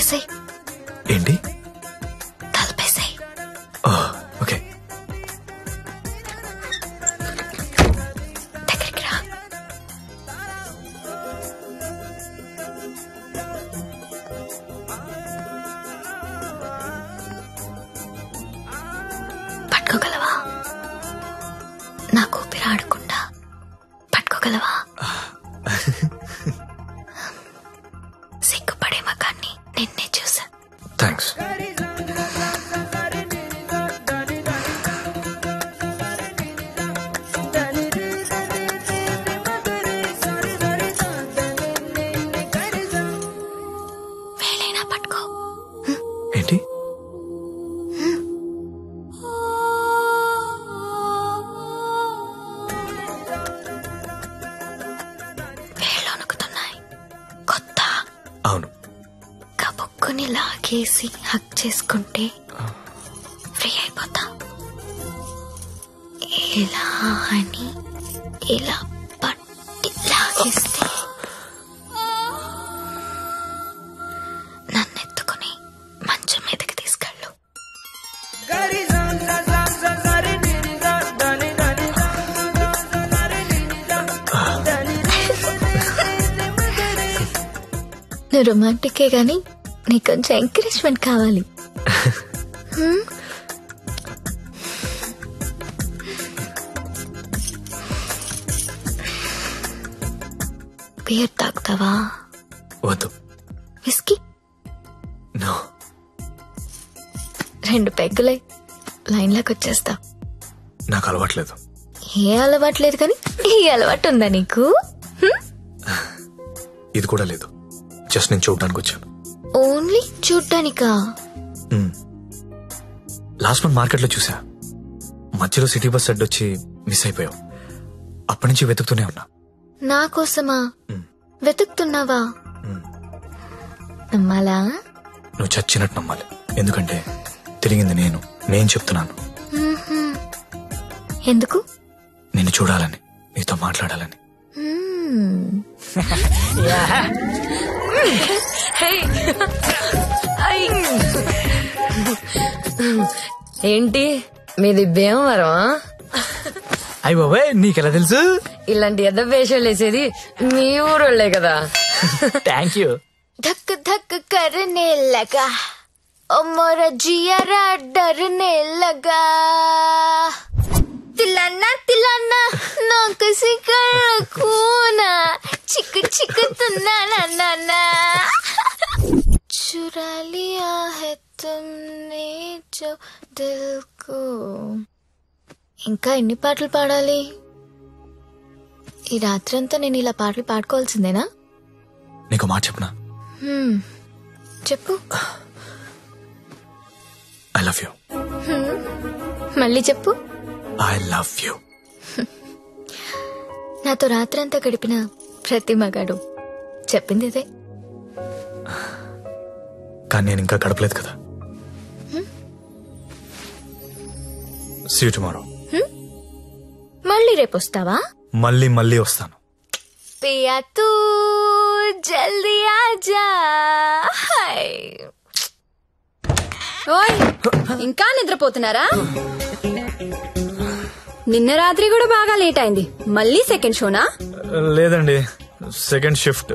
తలుపేసాయి. ఏంటి? తలుపేసాయి. ఓకే. దగ్గరికి రా. పట్టుకోగలవా? నాకు ఊపిరి ఆడకుండా పట్టుకోగలవా? సిగ్గుపడే మగాన్ని నిన్నే చూసా. థ్యాంక్స్. వేలైనా పట్టుకో. ఏంటి? వేళ్ళు వణుకుతున్నాయి. కొత్త. అవును. కబుక్కుని లాగేసి హక్ చేసుకుంటే ఫ్రీ అయిపోతా. ఇలా అని ఇలా పట్టి లాగేస్తే నన్నెత్తుకుని మంచం మీదకి తీసుకెళ్ళు. నువ్వు రొమాంటికే గాని నీకు కొంచెం ఎంకరేజ్మెంట్ కావాలి. బియర్ తాగుతావా? వద్దు. విస్కీ? నో. 2 పెగ్గులై లైన్లోకి వచ్చేస్తా. నాకు అలవాట్లేదు. ఏ అలవాటు లేదు కానీ ఈ అలవాటు ఉందా నీకు? ఇది కూడా లేదు. జస్ట్ నేను చూడడానికి వచ్చాను. ఓన్లీ చూడ్డానికా? లాస్ట్ మంత్ మార్కెట్లో చూసా. మధ్యలో సిటీ బస్ అడ్డొచ్చి మిస్ అయిపోయావు. అప్పటి నుంచి వెతుకుతూనే ఉన్నా. నా కోసమా వెతుకుతున్నావా? నమ్మాలా? నువ్వు చచ్చినట్టు నమ్మాలి. ఎందుకంటే తిరిగింది నేను చెప్తున్నాను. ఎందుకు? నిన్ను చూడాలని, నీతో మాట్లాడాలని. ఏంటి మీది భీమవరం? అయ్య బాబాయ్, నీకెలా తెలుసు? ఇలాంటి ఎద్ద వేషాలు వేసేది మీ ఊరోళ్లే కదా. Thank you. धक धक करने लगा ओ मोरा जियारा डरने लगा. तिलाना तिलाना ना किसी कर खूना चिक चिक तुना ना ना ना चुरा लिया है तुमने जो दिल को. ఇంకా ఎన్ని పాటలు పాడాలి? ఈ రాత్రంతా నేను ఇలా పాటలు పాడుకోవాల్సిందేనా? నీకు మాట చెప్పనా? చెప్పు. I love you. మళ్ళీ చెప్పు. I love you. నాతో రాత్రంతా గడిపిన ప్రతి మగాడు చెప్పింది ఇదే. కానీ నేను ఇంకా గడపలేదు కదా. See you tomorrow. మళ్ళీ రేపు వస్తావా? మళ్ళీ వస్తాను. పియా తూ జల్దీ ఆజా. ఓయ్, ఇంకా నిద్రపోతున్నారా? నిన్న రాత్రి కూడా బాగా లేట్ అయింది. మళ్ళీ సెకండ్ షోనా? లేదండి, సెకండ్ షిఫ్ట్.